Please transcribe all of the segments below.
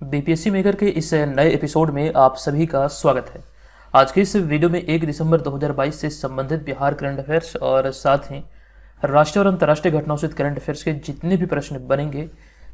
BPSC maker के इस नए एपिसोड में आप सभी का स्वागत है। आज के इस वीडियो में 1 दिसंबर 2022 से संबंधित बिहार करंट अफेयर्स और साथ ही राष्ट्रीय और अंतर्राष्ट्रीय घटनाओं से करंट अफेयर्स के जितने भी प्रश्न बनेंगे,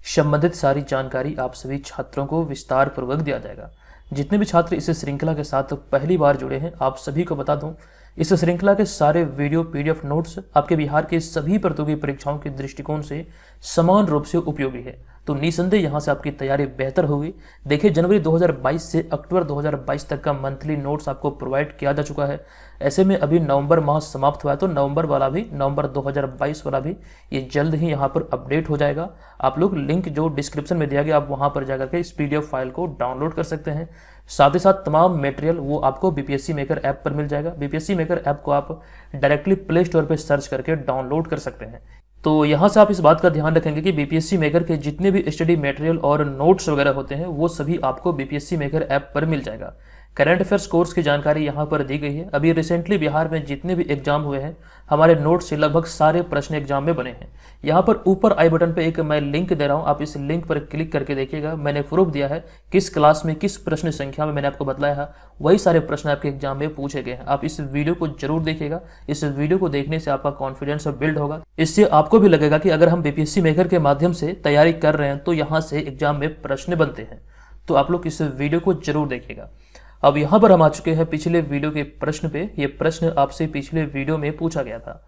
संबंधित सारी जानकारी आप सभी छात्रों को विस्तार पूर्वक दिया जाएगा। जितने भी छात्र इस श्रृंखला के साथ पहली बार जुड़े हैं, आप सभी को बता दूं, इस श्रृंखला के सारे वीडियो पीडीएफ नोट्स आपके बिहार के सभी प्रतियोगी परीक्षाओं के दृष्टिकोण से समान रूप से उपयोगी है। तो निसंदेह यहां से आपकी तैयारी बेहतर होगी। देखिए, जनवरी 2022 से अक्टूबर 2022 तक का मंथली नोट्स आपको प्रोवाइड किया जा चुका है। ऐसे में अभी नवंबर माह समाप्त हुआ है, तो नवंबर 2022 वाला भी ये जल्द ही यहाँ पर अपडेट हो जाएगा। आप लोग लिंक जो डिस्क्रिप्शन में दिया गया, आप वहाँ पर जाकर के इस पीडीएफ फाइल को डाउनलोड कर सकते हैं। साथ ही साथ तमाम मटेरियल वो आपको बीपीएससी मेकर ऐप पर मिल जाएगा। बीपीएससी मेकर ऐप को आप डायरेक्टली प्ले स्टोर पर सर्च करके डाउनलोड कर सकते हैं। तो यहाँ से आप इस बात का ध्यान रखेंगे कि बीपीएससी मेकर के जितने भी स्टडी मटेरियल और नोट्स वगैरह होते हैं, वो सभी आपको बीपीएससी मेकर ऐप पर मिल जाएगा। करंट अफेयर्स कोर्स की जानकारी यहाँ पर दी गई है। अभी रिसेंटली बिहार में जितने भी एग्जाम हुए हैं, हमारे नोट से लगभग सारे प्रश्न एग्जाम में बने हैं। यहाँ पर ऊपर आई बटन पे एक मैं लिंक दे रहा हूँ, आप इस लिंक पर क्लिक करके देखिएगा। मैंने प्रूफ दिया है किस क्लास में किस प्रश्न संख्या में मैंने आपको बताया है, वही सारे प्रश्न आपके एग्जाम में पूछे गए हैं। आप इस वीडियो को जरूर देखिएगा। इस वीडियो को देखने से आपका कॉन्फिडेंस बिल्ड होगा। इससे आपको भी लगेगा कि अगर हम बीपीएससी मेकर के माध्यम से तैयारी कर रहे हैं तो यहाँ से एग्जाम में प्रश्न बनते हैं। तो आप लोग इस वीडियो को जरूर देखिएगा। अब यहाँ पर हम आ चुके हैं पिछले वीडियो के प्रश्न पे। ये प्रश्न आपसे पिछले वीडियो में पूछा गया था।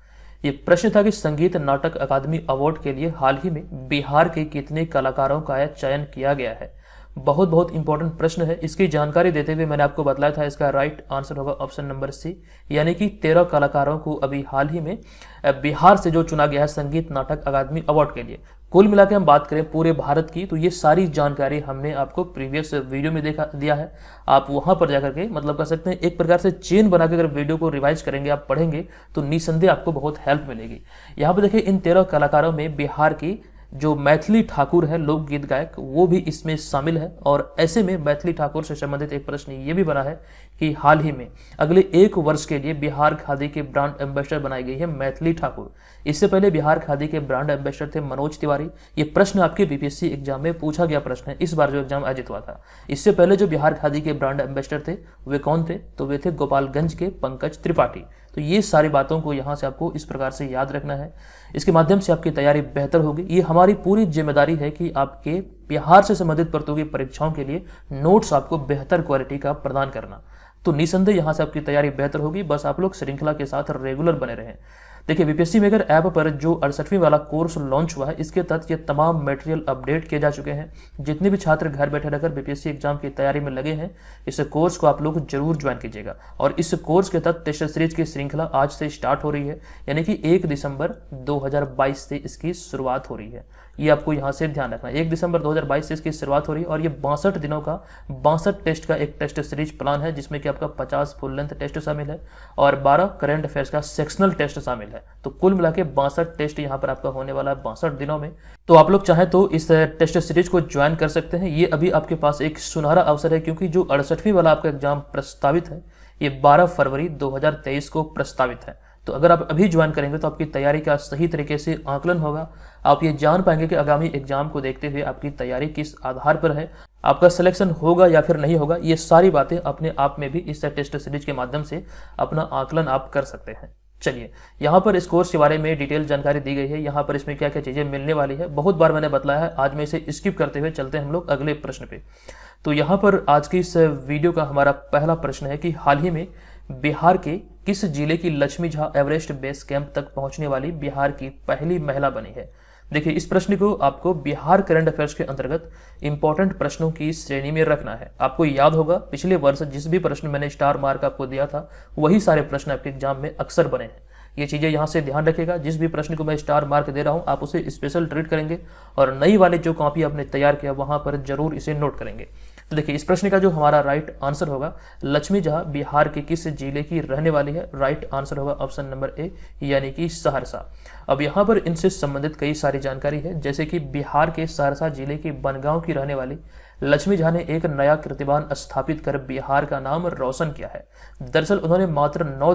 ये प्रश्न था कि संगीत नाटक अकादमी अवार्ड के लिए हाल ही में बिहार के कितने कलाकारों का चयन किया गया है। बहुत इंपॉर्टेंट प्रश्न है। इसकी जानकारी देते हुए मैंने आपको बताया था, इसका राइट आंसर होगा ऑप्शन नंबर सी, यानी कि 13 कलाकारों को अभी हाल ही में बिहार से जो चुना गया है संगीत नाटक अकादमी अवार्ड के लिए। कुल मिला के हम बात करें पूरे भारत की, तो ये सारी जानकारी हमने आपको प्रीवियस वीडियो में दिया है। आप वहां पर जाकर के मतलब कर सकते हैं, एक प्रकार से चेन बना के अगर वीडियो को रिवाइज करेंगे, आप पढ़ेंगे तो निसंदेह आपको बहुत हेल्प मिलेगी। यहाँ पर देखिए, इन 13 कलाकारों में बिहार की जो मैथिली ठाकुर है लोकगीत गायक, वो भी इसमें शामिल है। और ऐसे में मैथिली ठाकुर से संबंधित एक प्रश्न ये भी बना है कि हाल ही में अगले 1 वर्ष के लिए बिहार खादी के ब्रांड एम्बेसडर बनाई गई है मैथिली ठाकुर। इससे पहले बिहार खादी के ब्रांड एम्बेसडर थे मनोज तिवारी। ये प्रश्न आपके बीपीएससी एग्जाम में पूछा गया प्रश्न है, इस बार जो एग्जाम आयोजित हुआ था। इससे पहले जो बिहार खादी के ब्रांड एम्बेसडर थे वे कौन थे? तो वे थे गोपालगंज के पंकज त्रिपाठी। तो ये सारी बातों को यहाँ से आपको इस प्रकार से याद रखना है। इसके माध्यम से आपकी तैयारी बेहतर होगी। ये हमारी पूरी जिम्मेदारी है कि आपके बिहार से संबंधित प्रतियोगी परीक्षाओं के लिए नोट्स आपको बेहतर क्वालिटी का प्रदान करना। तो निसंदेह यहाँ से आपकी तैयारी बेहतर होगी। बस आप लोग श्रृंखला के साथ रेगुलर बने रहें। देखिए, बीपीएससी मेकर ऐप पर जो 68वीं वाला कोर्स लॉन्च हुआ है, इसके तहत ये तमाम मटेरियल अपडेट किए जा चुके हैं। जितने भी छात्र घर बैठे रहकर बीपीएससी एग्जाम की तैयारी में लगे हैं, इस कोर्स को आप लोग जरूर ज्वाइन कीजिएगा। और इस कोर्स के तहत टेस्ट सीरीज की श्रृंखला आज से स्टार्ट हो रही है, यानी कि 1 दिसंबर 2022 से इसकी शुरुआत हो रही है। ये आपको यहाँ से ध्यान रखना है। 1 दिसंबर 2022 से इसकी शुरुआत हो रही है और ये 62 दिनों का 62 टेस्ट का एक टेस्ट सीरीज प्लान है, जिसमें कि आपका 50 फुल लेंथ टेस्ट शामिल है और 12 करंट अफेयर्स का सेक्शनल टेस्ट शामिल है। तो कुल मिला के 62 टेस्ट यहाँ पर आपका होने वाला है 62 दिनों में। तो आप लोग चाहें तो इस टेस्ट सीरीज को ज्वाइन कर सकते हैं। ये अभी आपके पास एक सुनहरा अवसर है, क्योंकि जो 68वीं वाला आपका एग्जाम प्रस्तावित है, ये 12 फरवरी 2023 को प्रस्तावित है। तो अगर आप अभी ज्वाइन करेंगे तो आपकी तैयारी का सही तरीके से आकलन होगा। आप ये जान पाएंगे कि आगामी एग्जाम को देखते हुए आपकी तैयारी किस आधार पर है, आपका सिलेक्शन होगा या फिर नहीं होगा। ये सारी बातें अपने आप में भी इस टेस्ट सीरीज के माध्यम से अपना आकलन आप कर सकते हैं। चलिए, यहाँ पर इस कोर्स के बारे में डिटेल जानकारी दी गई है। यहाँ पर इसमें क्या क्या चीज़ें मिलने वाली है, बहुत बार मैंने बताया है। आज मैं इसे स्किप करते हुए चलते हैं हम लोग अगले प्रश्न पे। तो यहाँ पर आज की इस वीडियो का हमारा पहला प्रश्न है कि हाल ही में बिहार के किस जिले की Lakshmi Jha Everest base camp तक पहुंचने वाली बिहार की पहली महिला बनी है। देखिए, इस प्रश्न को आपको बिहार करंट अफेयर्स के अंतर्गत इंपॉर्टेंट प्रश्नों की श्रेणी में रखना है। आपको याद होगा पिछले वर्ष जिस भी प्रश्न मैंने स्टार मार्क आपको दिया था, वही सारे प्रश्न आपके एग्जाम में अक्सर बने हैं। ये चीज़ें यहाँ से ध्यान रखिएगा। जिस भी प्रश्न को मैं स्टार मार्क दे रहा हूँ, आप उसे स्पेशल ट्रीट करेंगे और नई वाले जो कॉपी आपने तैयार किया वहाँ पर जरूर इसे नोट करेंगे। तो देखिए, इस प्रश्न का जो हमारा राइट आंसर होगा, लक्ष्मी झा बिहार के किस जिले की रहने वाली है। राइट आंसर होगा ऑप्शन नंबर ए, यानी कि सहरसा। अब यहाँ पर इनसे संबंधित कई सारी जानकारी है, जैसे कि बिहार के सहरसा जिले के बनगांव की रहने वाली लक्ष्मी झा ने एक नया कीर्तिमान स्थापित कर बिहार का नाम रोशन किया है। दरअसल उन्होंने मात्र 9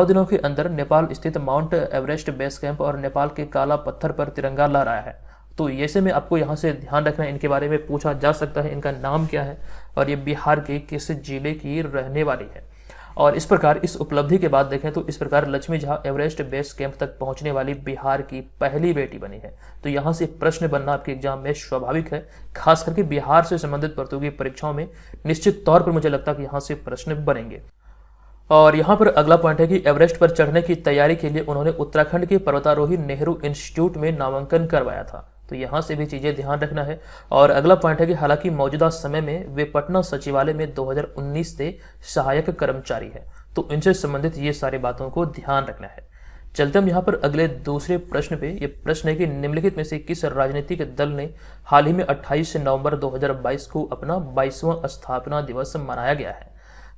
दिनों के अंदर नेपाल स्थित माउंट एवरेस्ट बेस कैंप और नेपाल के काला पत्थर पर तिरंगा लहराया है। तो ऐसे में आपको यहाँ से ध्यान रखना है, इनके बारे में पूछा जा सकता है, इनका नाम क्या है और ये बिहार के किस जिले की रहने वाली है। और इस प्रकार इस उपलब्धि के बाद देखें तो इस प्रकार Lakshmi Jha Everest base camp तक पहुंचने वाली बिहार की पहली बेटी बनी है। तो यहाँ से प्रश्न बनना आपके एग्जाम में स्वाभाविक है, खास करके बिहार से संबंधित प्रतियोगी परीक्षाओं में निश्चित तौर पर मुझे लगता है कि यहाँ से प्रश्न बनेंगे। और यहाँ पर अगला पॉइंट है कि एवरेस्ट पर चढ़ने की तैयारी के लिए उन्होंने उत्तराखंड के पर्वतारोही नेहरू इंस्टीट्यूट में नामांकन करवाया था। तो यहाँ से भी चीजें ध्यान रखना है। और अगला पॉइंट है कि हालांकि मौजूदा समय में वे पटना सचिवालय में 2019 से सहायक कर्मचारी है। तो इनसे संबंधित ये सारी बातों को ध्यान रखना है। चलते हम यहाँ पर अगले दूसरे प्रश्न पे। ये प्रश्न है कि निम्नलिखित में से किस राजनीतिक दल ने हाल ही में 28 नवंबर 2022 को अपना 22वां स्थापना दिवस मनाया गया है।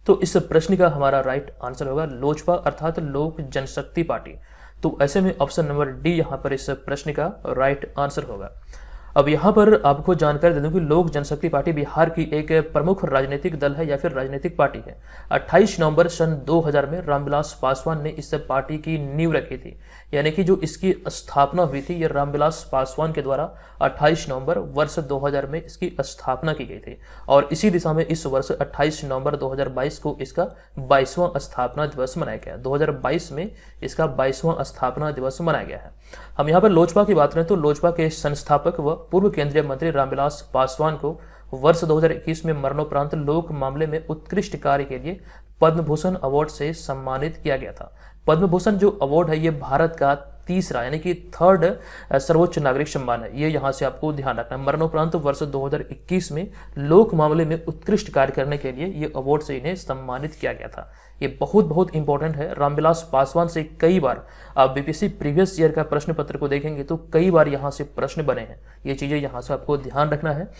तो इस प्रश्न का हमारा राइट आंसर होगा लोजपा अर्थात लोक जनशक्ति पार्टी। तो ऐसे में ऑप्शन नंबर डी यहाँ पर इस प्रश्न का राइट आंसर होगा। अब यहाँ पर आपको जानकारी दे दूं कि लोक जनशक्ति पार्टी बिहार की एक प्रमुख राजनीतिक दल है या फिर राजनीतिक पार्टी है। 28 नवंबर सन 2000 में रामविलास पासवान ने इस पार्टी की नींव रखी थी, यानी कि जो इसकी स्थापना हुई थी ये रामविलास पासवान के द्वारा 28 नवंबर वर्ष 2000 में इसकी स्थापना की गई थी। और इसी दिशा में इस वर्ष 28 नवंबर 2022 को इसका 22वां स्थापना दिवस मनाया गया। 2022 में इसका 22वां स्थापना दिवस मनाया गया है। हम यहाँ पर लोजपा की बात करें तो लोजपा के संस्थापक व पूर्व केंद्रीय मंत्री रामविलास पासवान को वर्ष 2021 में मरणोपरांत लोक मामले में उत्कृष्ट कार्य के लिए पद्म भूषण अवार्ड से सम्मानित किया गया था। पद्म भूषण जो अवार्ड है ये भारत का तीसरा यानी कि थर्ड सर्वोच्च नागरिक सम्मान है। ये यहाँ से आपको ध्यान रखना है। मरणोपरांत वर्ष 2021 में लोक मामले में उत्कृष्ट कार्य करने के लिए ये अवार्ड से इन्हें सम्मानित किया गया था। ये बहुत इंपॉर्टेंट है। रामविलास पासवान से कई बार आप बीपीएससी प्रीवियस ईयर का प्रश्न पत्र को देखेंगे तो कई बार यहाँ से प्रश्न बने हैं। ये चीजें यहाँ से आपको ध्यान रखना है।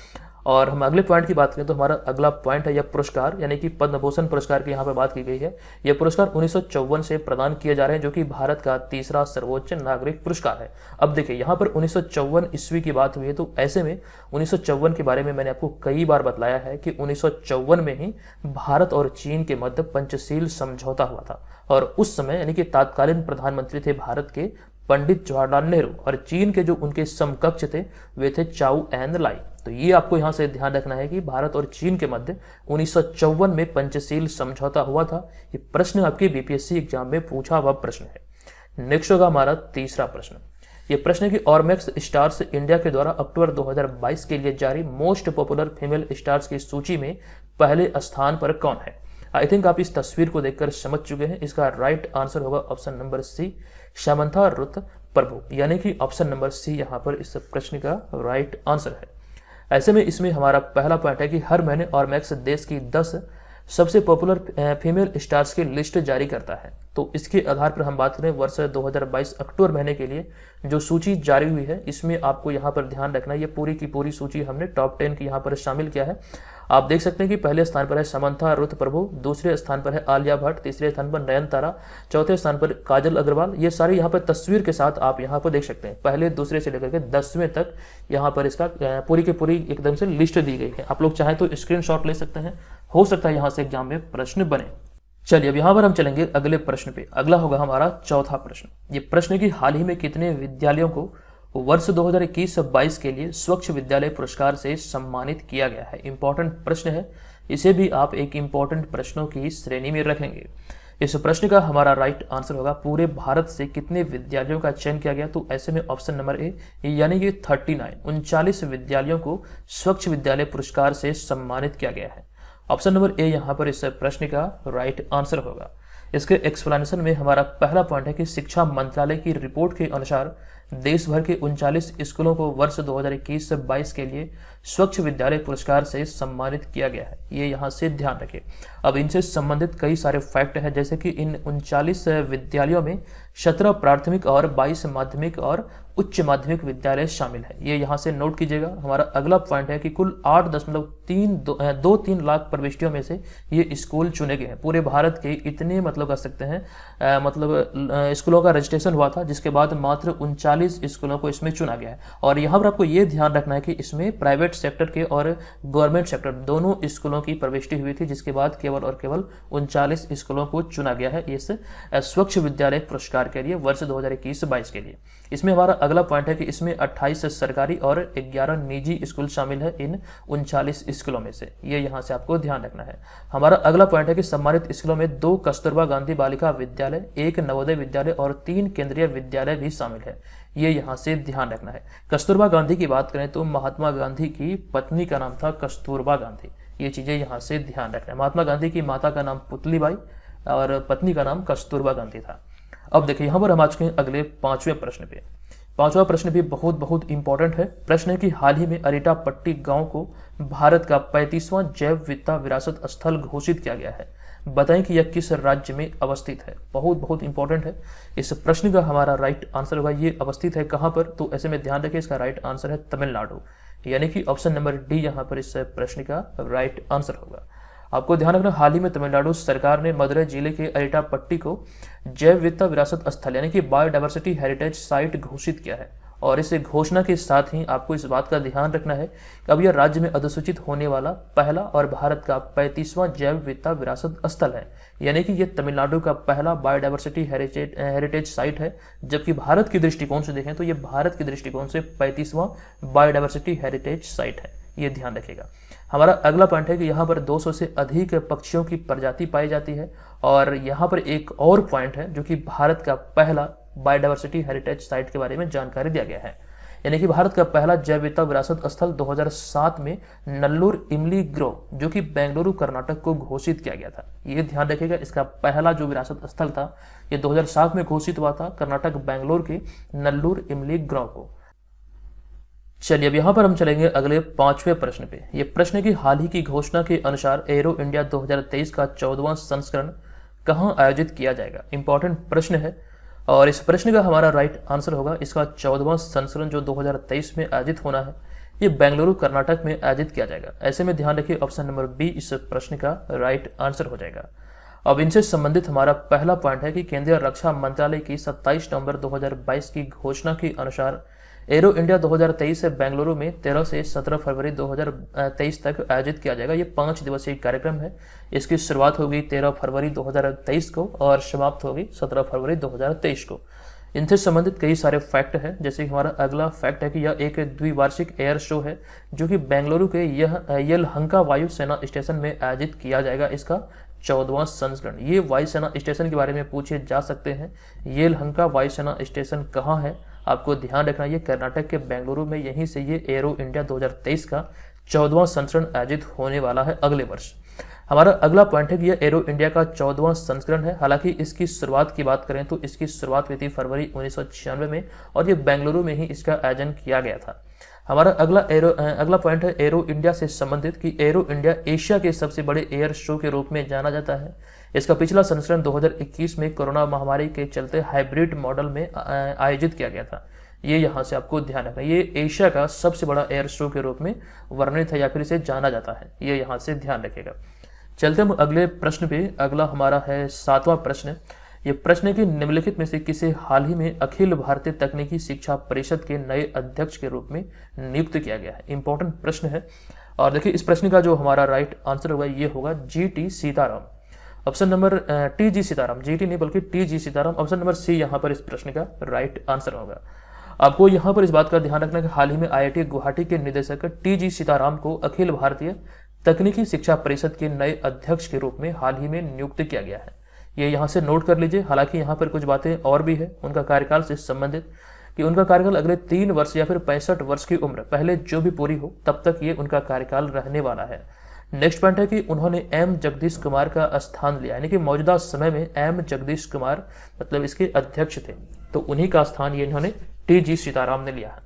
और हम अगले पॉइंट की बात करें तो हमारा अगला पॉइंट है यह पुरस्कार यानी कि पद्म भूषण पुरस्कार की यहाँ पर बात की गई है। यह पुरस्कार 1954 से प्रदान किए जा रहे हैं, जो कि भारत का तीसरा सर्वोच्च नागरिक पुरस्कार है। अब देखिए यहाँ पर 1954 ईस्वी की बात हुई है, तो ऐसे में 1954 के बारे में मैंने आपको कई बार बतलाया है कि 1954 में ही भारत और चीन के मध्य पंचशील समझौता हुआ था। और उस समय यानी कि तत्कालीन प्रधानमंत्री थे भारत के पंडित जवाहरलाल नेहरू और चीन के जो उनके समकक्ष थे वे थे चाउ एन लाई। तो ये आपको यहाँ से ध्यान रखना है कि भारत और चीन के मध्य 1954 में पंचशील समझौता हुआ था। ये प्रश्न आपके बीपीएससी एग्जाम में पूछा हुआ प्रश्न है। नेक्स्ट होगा हमारा तीसरा प्रश्न। ये प्रश्न है कि ऑर्मैक्स स्टार्स इंडिया के द्वारा अक्टूबर 2022 के लिए जारी मोस्ट पॉपुलर फीमेल स्टार्स की सूची में पहले स्थान पर कौन है। आई थिंक आप इस तस्वीर को देखकर समझ चुके हैं। इसका राइट आंसर होगा option number C Samantha Ruth Prabhu, यानी कि ऑप्शन नंबर सी यहाँ पर इस प्रश्न का राइट आंसर है। ऐसे में इसमें हमारा पहला पॉइंट है कि हर महीने ऑर्मैक्स देश की 10 सबसे पॉपुलर फीमेल स्टार्स की लिस्ट जारी करता है। तो इसके आधार पर हम बात करें वर्ष 2022 अक्टूबर महीने के लिए जो सूची जारी हुई है, इसमें आपको यहाँ पर ध्यान रखना है। ये पूरी की पूरी सूची हमने टॉप 10 की यहाँ पर शामिल किया है। आप देख सकते हैं कि पहले स्थान पर है समंथा रुथ प्रभु, दूसरे स्थान पर है आलिया भट्ट, तीसरे स्थान पर नयनतारा, चौथे स्थान पर काजल अग्रवाल। ये सारे यहाँ पर तस्वीर के साथ आप यहाँ पर देख सकते हैं। पहले दूसरे से लेकर के 10वें तक यहाँ पर इसका पूरी की पूरी एकदम से लिस्ट दी गई है। आप लोग चाहें तो स्क्रीनशॉट ले सकते हैं, हो सकता है यहाँ से एग्जाम में प्रश्न बने। चलिए अब यहाँ पर हम चलेंगे अगले प्रश्न पे। अगला होगा हमारा चौथा प्रश्न। ये प्रश्न है कि हाल ही में कितने विद्यालयों को वर्ष 2021-22 के लिए स्वच्छ विद्यालय पुरस्कार से सम्मानित किया गया है। इंपॉर्टेंट प्रश्न है, इसे भी आप एक इंपॉर्टेंट प्रश्नों की श्रेणी में रखेंगे। इस प्रश्न का हमारा राइट आंसर होगा पूरे भारत से कितने विद्यालयों का चयन किया गया। तो ऐसे में ऑप्शन नंबर ए यानी कि 39 विद्यालयों को स्वच्छ विद्यालय पुरस्कार से सम्मानित किया गया है। ऑप्शन नंबर ए यहाँ पर इस प्रश्न का राइट आंसर होगा। इसके एक्सप्लेनेशन में हमारा पहला पॉइंट है कि शिक्षा मंत्रालय की रिपोर्ट के अनुसार देश भर के 39 स्कूलों को वर्ष 2021-22 के लिए स्वच्छ विद्यालय पुरस्कार से सम्मानित किया गया है। ये यहाँ से ध्यान रखें। अब इनसे संबंधित कई सारे फैक्ट हैं, जैसे कि इन 39 विद्यालयों में 17 प्राथमिक और 22 माध्यमिक और उच्च माध्यमिक विद्यालय शामिल है। ये यहाँ से नोट कीजिएगा। हमारा अगला पॉइंट है कि कुल 8.23 लाख प्रविष्टियों में से ये स्कूल चुने गए हैं। पूरे भारत के इतने मतलब कर सकते हैं स्कूलों का रजिस्ट्रेशन हुआ था, जिसके बाद मात्र 39 स्कूलों को इसमें चुना गया है। और यहाँ पर आपको ये ध्यान रखना है कि इसमें प्राइवेट सेक्टर के और गवर्नमेंट सेक्टर दोनों स्कूलों की प्रविष्टि हुई थी, जिसके बाद केवल और केवल 39 स्कूलों को चुना गया है इस स्वच्छ विद्यालय पुरस्कार बिहार के लिए वर्ष 2021-22 के लिए। इसमें हमारा अगला पॉइंट है कि इसमें 28 सरकारी और 11 निजी स्कूल शामिल है इन 39 स्कूलों में से। ये यहाँ से आपको ध्यान रखना है। हमारा अगला पॉइंट है कि सम्मानित स्कूलों में 2 कस्तूरबा गांधी बालिका विद्यालय, 1 नवोदय विद्यालय और 3 केंद्रीय विद्यालय भी शामिल है। ये यहाँ से ध्यान रखना है। कस्तूरबा गांधी की बात करें तो महात्मा गांधी की पत्नी का नाम था कस्तूरबा गांधी। ये चीजें यहाँ से ध्यान रखना है। महात्मा गांधी की माता का नाम पुतलीबाई और पत्नी का नाम कस्तूरबा गांधी था। अब देखिए यहाँ पर हम आ चुके हैं अगले 5वें प्रश्न पे। 5वां प्रश्न भी बहुत इंपॉर्टेंट है। प्रश्न है कि हाल ही में अरिटापट्टी गांव को भारत का 35वां जैव विविधता विरासत स्थल घोषित किया गया है। बताएं कि यह किस राज्य में अवस्थित है। बहुत इंपॉर्टेंट है। इस प्रश्न का हमारा राइट आंसर होगा, ये अवस्थित है कहाँ पर, तो ऐसे में ध्यान रखें इसका राइट आंसर है तमिलनाडु, यानी कि ऑप्शन नंबर डी यहाँ पर इस प्रश्न का राइट आंसर होगा। आपको ध्यान रखना, हाल ही में तमिलनाडु सरकार ने मदुरै जिले के अरिटापट्टी को जैव विविधता विरासत स्थल यानी कि बायोडायवर्सिटी हेरिटेज साइट घोषित किया है। और इस घोषणा के साथ ही आपको इस बात का ध्यान रखना है कि अब यह राज्य में अधिसूचित होने वाला पहला और भारत का 35वां जैव विविधता विरासत स्थल है, यानी कि यह तमिलनाडु का पहला बायोडायवर्सिटी हेरिटेज साइट है। जबकि भारत के दृष्टिकोण से देखें तो यह भारत के दृष्टिकोण से 35वां बायोडायवर्सिटी हेरिटेज साइट है। ये ध्यान रखिएगा। हमारा अगला पॉइंट है कि यहाँ पर 200 से अधिक पक्षियों की प्रजाति पाई जाती है। और यहाँ पर एक और पॉइंट है जो कि भारत का पहला बायोडायवर्सिटी हेरिटेज साइट के बारे में जानकारी दिया गया है, यानी कि भारत का पहला जैव विविधता विरासत स्थल 2007 में नल्लूर इमली ग्रोव जो कि बेंगलुरु कर्नाटक को घोषित किया गया था। ये ध्यान रखिएगा, इसका पहला जो विरासत स्थल था ये 2007 में घोषित हुआ था कर्नाटक बेंगलोर के नल्लूर इमली ग्रोव को। चलिए अब यहाँ पर हम चलेंगे अगले 5वें प्रश्न पे। ये प्रश्न की हाल ही की घोषणा के अनुसार एरो इंडिया 2023 का 14वां संस्करण कहाँ आयोजित किया जाएगा। इंपॉर्टेंट प्रश्न है और इस प्रश्न का हमारा राइट आंसर होगा, इसका 14वां संस्करण जो 2023 में आयोजित होना है ये बेंगलुरु कर्नाटक में आयोजित किया जाएगा। ऐसे में ध्यान रखिए ऑप्शन नंबर बी इस प्रश्न का राइट आंसर हो जाएगा। अब इनसे संबंधित हमारा पहला पॉइंट है कि केंद्रीय रक्षा मंत्रालय की 27 नवंबर 2022 की घोषणा के अनुसार एरो इंडिया 2023 से बेंगलुरु में 13 से 17 फरवरी 2023 तक आयोजित किया जाएगा। ये 5 दिवसीय कार्यक्रम है। इसकी शुरुआत होगी 13 फरवरी 2023 को और समाप्त होगी 17 फरवरी 2023 को। इनसे संबंधित कई सारे फैक्ट हैं, जैसे हमारा अगला फैक्ट है कि यह एक द्विवार्षिक एयर शो है जो कि बेंगलुरु के येलहंका वायु सेना स्टेशन में आयोजित किया जाएगा। इसका 14वां संस्करण, ये वायु सेना स्टेशन के बारे में पूछे जा सकते हैं। येलहंका वायु सेना स्टेशन कहाँ है, आपको ध्यान रखना, ये कर्नाटक के बेंगलुरु में, यहीं से ये एरो इंडिया 2023 का 14वां संस्करण आयोजित होने वाला है अगले वर्ष। हमारा अगला पॉइंट है कि यह एरो इंडिया का 14वां संस्करण है। हालांकि इसकी शुरुआत की बात करें तो इसकी शुरुआत हुई थी फरवरी 1996 में और ये बेंगलुरु में ही इसका आयोजन किया गया था। हमारा अगला पॉइंट है एरो इंडिया से संबंधित कि एरो इंडिया एशिया के सबसे बड़े एयर शो के रूप में जाना जाता है। इसका पिछला संस्करण 2021 में कोरोना महामारी के चलते हाइब्रिड मॉडल में आयोजित किया गया था। ये यहाँ से आपको ध्यान रखना, ये एशिया का सबसे बड़ा एयर शो के रूप में वर्णित है या फिर इसे जाना जाता है। ये यहाँ से ध्यान रखिएगा। चलते हम अगले प्रश्न पे। अगला हमारा है 7वां प्रश्न। ये प्रश्न है कि निम्नलिखित में से किसे हाल ही में अखिल भारतीय तकनीकी शिक्षा परिषद के नए अध्यक्ष के रूप में नियुक्त किया गया है। इंपॉर्टेंट प्रश्न है और देखिए इस प्रश्न का जो हमारा राइट आंसर होगा ये होगा GT Sitaram. Option number TG Sitaram, GT नहीं बल्कि TG Sitaram. Option number C यहाँ पर इस प्रश्न का राइट आंसर होगा। आपको यहाँ पर इस बात का ध्यान रखना कि हाल ही में IIT गुवाहाटी के निदेशक TG सीताराम को अखिल भारतीय तकनीकी शिक्षा परिषद के नए अध्यक्ष के रूप में हाल ही में नियुक्त किया गया है। ये यहाँ से नोट कर लीजिए। हालांकि यहाँ पर कुछ बातें और भी है उनका कार्यकाल से संबंधित कि उनका कार्यकाल अगले 3 वर्ष या फिर 65 वर्ष की उम्र पहले जो भी पूरी हो तब तक ये उनका कार्यकाल रहने वाला है। नेक्स्ट पॉइंट है कि उन्होंने M जगदीश कुमार का स्थान लिया, यानी कि मौजूदा समय में M जगदीश कुमार मतलब इसके अध्यक्ष थे, तो उन्हीं का स्थान ये इन्होंने TG सीताराम ने लिया है।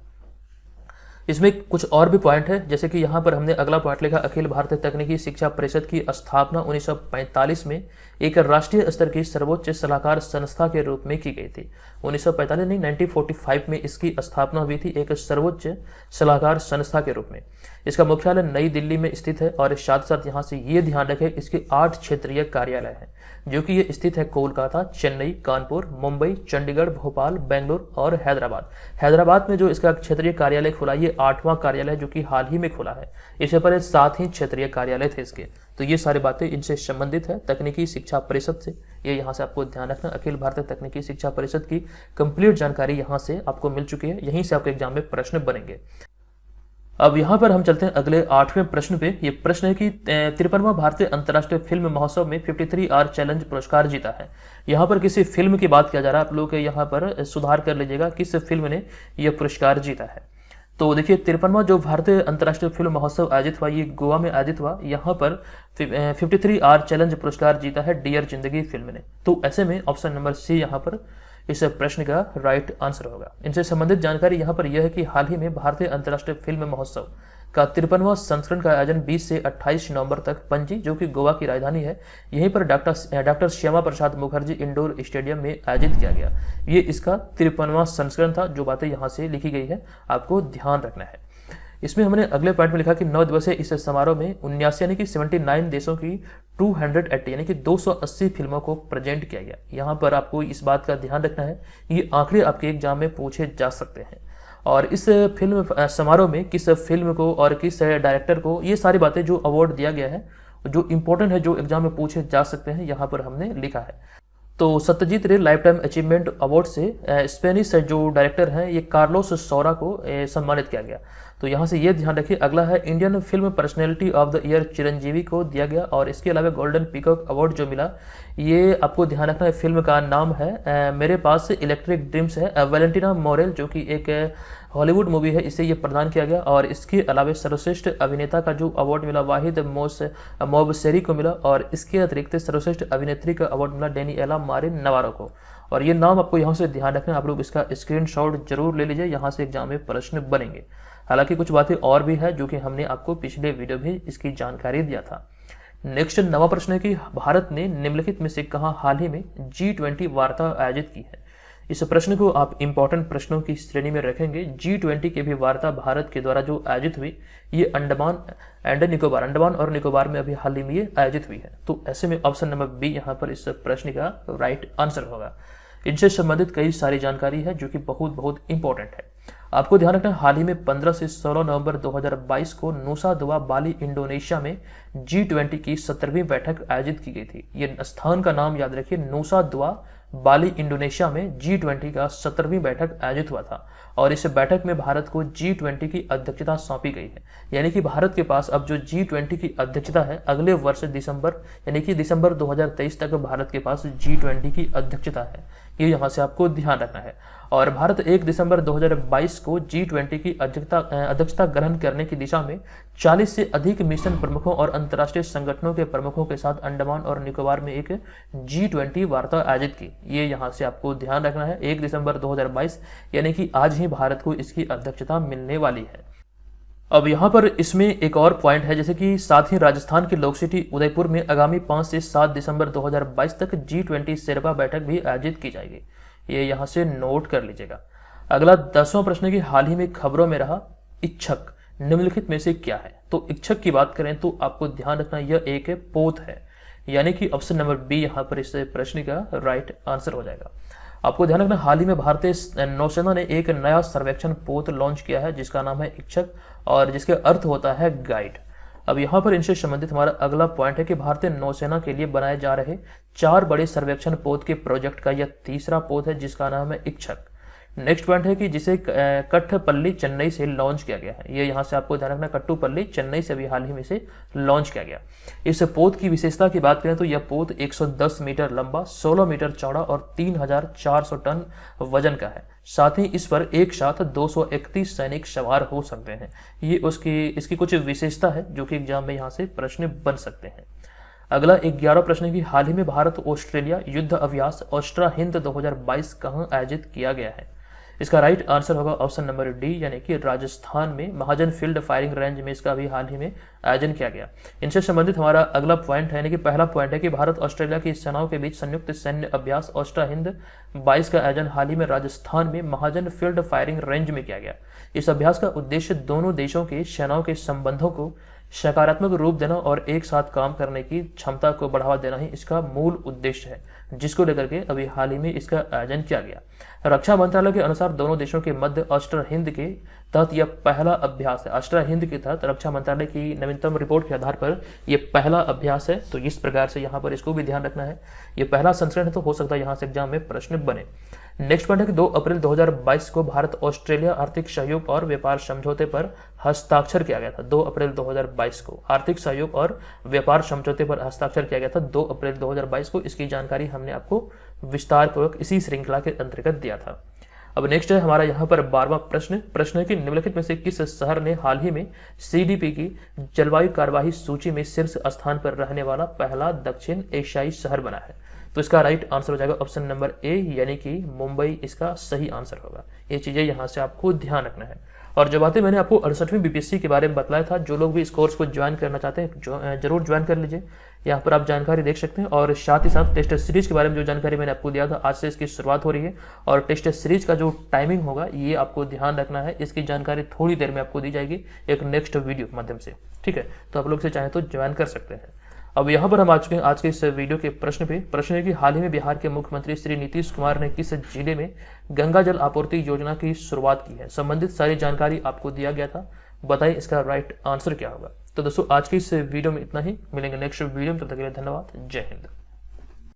इसमें कुछ और भी पॉइंट है, जैसे कि यहाँ पर हमने अगला पॉइंट लिखा अखिल भारतीय तकनीकी शिक्षा परिषद की स्थापना 1945 में एक राष्ट्रीय स्तर की सर्वोच्च सलाहकार संस्था के रूप में की गई थी। 1945 नहीं 1945 में इसकी स्थापना हुई थी एक सर्वोच्च सलाहकार संस्था के रूप में। इसका मुख्यालय नई दिल्ली में स्थित है और साथ साथ यहाँ से ये ध्यान रखें इसके 8 क्षेत्रीय कार्यालय हैं जो कि ये स्थित है कोलकाता, चेन्नई, कानपुर, मुंबई, चंडीगढ़, भोपाल, बेंगलुरु और हैदराबाद। हैदराबाद में जो इसका क्षेत्रीय कार्यालय खुला ये ये 8वां कार्यालय जो कि हाल ही में खुला है। इससे पहले 7 ही क्षेत्रीय कार्यालय थे इसके। तो ये सारी बातें इनसे संबंधित है, तकनीकी शिक्षा परिषद से। ये यहाँ से आपको ध्यान रखना, अखिल भारतीय तकनीकी शिक्षा परिषद की कंप्लीट जानकारी यहाँ से आपको मिल चुकी है। यहीं से आपके एग्जाम में प्रश्न बनेंगे। अब यहाँ पर हम चलते हैं अगले 8वें प्रश्न पे। ये प्रश्न है कि 53वां भारतीय अंतर्राष्ट्रीय फिल्म महोत्सव में 53R चैलेंज पुरस्कार जीता है। यहाँ पर किसी फिल्म की बात किया जा रहा है, आप लोग यहाँ पर सुधार कर लीजिएगा, किस फिल्म ने यह पुरस्कार जीता है। तो देखिए 53वां जो भारतीय अंतर्राष्ट्रीय फिल्म महोत्सव आयोजित हुआ, ये गोवा में आयोजित हुआ। यहाँ पर 53R चैलेंज पुरस्कार जीता है डियर जिंदगी फिल्म ने। तो ऐसे में ऑप्शन नंबर सी यहाँ पर इस प्रश्न का राइट आंसर होगा। इनसे संबंधित जानकारी यहाँ पर यह है कि हाल ही में भारतीय अंतर्राष्ट्रीय फिल्म महोत्सव का 53वां संस्करण का आयोजन 20 से 28 नवंबर तक पणजी, जो कि गोवा की राजधानी है, यहीं पर doctor Shyama Prasad Mukherjee indoor stadium में आयोजित किया गया। ये इसका 53वां संस्करण था। जो बातें यहाँ से लिखी गई है आपको ध्यान रखना है। इसमें हमने अगले पॉइंट में लिखा कि 9 दिवसीय इस समारोह में 79 यानी कि 79 देशों की 280 यानी कि 280 फिल्मों को प्रेजेंट किया गया। यहाँ पर आपको इस बात का ध्यान रखना है, ये आंकड़े आपके एग्जाम में पूछे जा सकते हैं। और इस फिल्म समारोह में किस फिल्म को और किस डायरेक्टर को, ये सारी बातें जो अवार्ड दिया गया है, जो इंपॉर्टेंट है, जो एग्जाम में पूछे जा सकते हैं, यहाँ पर हमने लिखा है। तो सत्यजीत रे लाइफ टाइम अचीवमेंट अवार्ड से स्पेनिश जो डायरेक्टर हैं ये कार्लोस सौरा को सम्मानित किया गया। तो यहाँ से ये ध्यान रखिए। अगला है Indian film personality of the year Chiranjeevi को दिया गया। और इसके अलावा गोल्डन पीकॉक अवार्ड जो मिला, ये आपको ध्यान रखना है। फिल्म का नाम है मेरे पास इलेक्ट्रिक ड्रीम्स है। वैलेंटिना मोरेल जो कि एक हॉलीवुड मूवी है, इसे ये प्रदान किया गया। और इसके अलावा सर्वश्रेष्ठ अभिनेता का जो अवार्ड मिला वाहिद मोबसेरी को मिला। और इसके अतिरिक्त सर्वश्रेष्ठ अभिनेत्री का अवार्ड मिला डेनिएला मारिन नवारो को। और ये नाम आपको यहाँ से ध्यान रखना है, आप लोग इसका स्क्रीनशॉट जरूर ले लीजिए, यहाँ से एग्जाम में प्रश्न बनेंगे। हालांकि कुछ बातें और भी है जो कि हमने आपको पिछले वीडियो में इसकी जानकारी दिया था। नेक्स्ट 9वां प्रश्न है कि भारत ने निम्नलिखित में से कहाँ हाल ही में G20 वार्ता आयोजित की है। इस प्रश्न को आप इंपॉर्टेंट प्रश्नों की श्रेणी में रखेंगे। G20 की भी वार्ता भारत के द्वारा जो आयोजित हुई, ये अंडमान और निकोबार में अभी हाल ही में ये आयोजित हुई है। तो ऐसे में ऑप्शन नंबर बी यहाँ पर इस प्रश्न का राइट आंसर होगा। इनसे संबंधित कई सारी जानकारी है जो कि बहुत बहुत इंपॉर्टेंट है। आपको ध्यान रखना, हाल ही में 15 से 16 नवंबर 2022 को नुसा दुआ बाली इंडोनेशिया में G20 की 17वीं बैठक आयोजित की गई थी। ये स्थान का नाम याद रखिए, नुसा दुआ बाली इंडोनेशिया में G20 का 17वीं बैठक आयोजित हुआ था। और इस बैठक में भारत को G20 की अध्यक्षता सौंपी गई है। यानी कि भारत के पास अब जो G20 की अध्यक्षता है, अगले वर्ष दिसंबर यानी कि दिसंबर 2023 तक भारत के पास G20 की अध्यक्षता है। ये यहाँ से आपको ध्यान रखना है। और भारत 1 दिसंबर 2022 को G20 की अध्यक्षता ग्रहण करने की दिशा में 40 से अधिक मिशन प्रमुखों और अंतर्राष्ट्रीय संगठनों के प्रमुखों के साथ अंडमान और निकोबार में एक G20 वार्ता आयोजित की। ये यहाँ से आपको ध्यान रखना है। 1 दिसंबर 2022 यानी कि आज ही भारत को इसकी अध्यक्षता मिलने वाली है। अब यहाँ पर इसमें एक और पॉइंट है, जैसे कि साथ ही राजस्थान की लोक सिटी उदयपुर में आगामी 5 से 7 दिसंबर 2022 तक G20 शेरपा बैठक भी आयोजित की जाएगी। ये यहाँ से नोट कर लीजिएगा। अगला 10वां प्रश्न है कि हाल ही में खबरों में रहा इच्छक निम्नलिखित में से क्या है। तो इच्छक की बात करें तो आपको ध्यान रखना, यह एक पोत है। यानी कि ऑप्शन नंबर बी यहाँ पर इस प्रश्न का राइट आंसर हो जाएगा। आपको ध्यान रखना, हाल ही में भारतीय नौसेना ने एक नया सर्वेक्षण पोत लॉन्च किया है जिसका नाम है इच्छक और जिसके अर्थ होता है गाइड। अब यहाँ पर इनसे संबंधित हमारा अगला पॉइंट है कि भारतीय नौसेना के लिए बनाए जा रहे 4 बड़े सर्वेक्षण पोत के प्रोजेक्ट का यह तीसरा पोत है जिसका नाम है इच्छक। नेक्स्ट पॉइंट है कि जिसे कट्टपल्ली चेन्नई से लॉन्च किया गया है। ये यहाँ से आपको ध्यान रखना, कट्टुपल्ली चेन्नई से अभी हाल ही में से लॉन्च किया गया। इस पोत की विशेषता की बात करें तो यह पोत 110 मीटर लंबा, 16 मीटर चौड़ा और 3400 टन वजन का है। साथ ही इस पर एक साथ 231 सैनिक सवार हो सकते हैं। ये इसकी कुछ विशेषता है जो कि एग्जाम में यहाँ से प्रश्न बन सकते हैं। अगला 11वां प्रश्न है कि हाल ही में भारत ऑस्ट्रेलिया युद्ध अभ्यास ऑस्ट्रा हिंद 2022 कहाँ आयोजित किया गया है। इसका राइट आंसर होगा ऑप्शन नंबर डी, यानी कि राजस्थान में महाजन फील्ड फायरिंग रेंज में इसका भी हाल ही में आयोजन किया गया। इनसे संबंधित हमारा अगला पॉइंट है, यानी कि पहला पॉइंट है कि भारत ऑस्ट्रेलिया की सेनाओं के बीच संयुक्त सैन्य अभ्यास ऑस्ट्रा हिंद 22 का आयोजन हाल ही में राजस्थान में महाजन फील्ड फायरिंग रेंज में किया गया। इस अभ्यास का उद्देश्य दोनों देशों के सेनाओं के संबंधों को सकारात्मक रूप देना और एक साथ काम करने की क्षमता को बढ़ावा देना ही इसका मूल उद्देश्य है, जिसको लेकर के अभी हाल ही में इसका आयोजन किया गया। रक्षा मंत्रालय के अनुसार दोनों देशों के मध्य अस्त्र हिंद के तहत यह पहला अभ्यास है। अस्त्र हिंद के तहत रक्षा मंत्रालय की नवीनतम रिपोर्ट के आधार पर यह पहला अभ्यास है, तो इस प्रकार से यहाँ पर इसको भी ध्यान रखना है। ये पहला संस्करण है, तो हो सकता है यहाँ से एग्जाम में प्रश्न बने। नेक्स्ट पॉइंट है कि 2 अप्रैल 2022 को भारत ऑस्ट्रेलिया आर्थिक सहयोग और व्यापार समझौते पर हस्ताक्षर किया गया था। 2 अप्रैल 2022 को आर्थिक सहयोग और व्यापार समझौते पर हस्ताक्षर किया गया था 2 अप्रैल 2022 को। इसकी जानकारी हमने आपको विस्तार पूर्वक इसी श्रृंखला के अंतर्गत दिया था। अब नेक्स्ट है हमारा यहाँ पर 12वां प्रश्न है कि निम्नलिखित में से किस शहर ने हाल ही में CDP की जलवायु कार्यवाही सूची में शीर्ष स्थान पर रहने वाला पहला दक्षिण एशियाई शहर बना है? तो इसका राइट आंसर हो जाएगा ऑप्शन नंबर ए, यानी कि मुंबई इसका सही आंसर होगा। ये चीजें यहाँ से आपको ध्यान रखना है। और जो बातें मैंने आपको 68वीं BPSC के बारे में बतलाया था, जो लोग भी इस कोर्स को ज्वाइन करना चाहते हैं जरूर ज्वाइन कर लीजिए। यहाँ पर आप जानकारी देख सकते हैं। और साथ ही साथ टेस्ट सीरीज के बारे में जो जानकारी मैंने आपको दिया था, आज से इसकी शुरुआत हो रही है। और टेस्ट सीरीज का जो टाइमिंग होगा ये आपको ध्यान रखना है। इसकी जानकारी थोड़ी देर में आपको दी जाएगी एक नेक्स्ट वीडियो के माध्यम से, ठीक है। तो आप लोग से चाहें तो ज्वाइन कर सकते हैं। अब यहाँ पर हम आ चुके हैं आज के इस वीडियो के प्रश्न पे। प्रश्न है कि हाल ही में बिहार के मुख्यमंत्री श्री नीतीश कुमार ने किस जिले में गंगा जल आपूर्ति योजना की शुरुआत की है? संबंधित सारी जानकारी आपको दिया गया था, बताइए इसका राइट आंसर क्या होगा। तो दोस्तों आज की इस वीडियो में इतना ही, मिलेंगे नेक्स्ट वीडियो में, तब तक के लिए धन्यवाद, जय हिंद।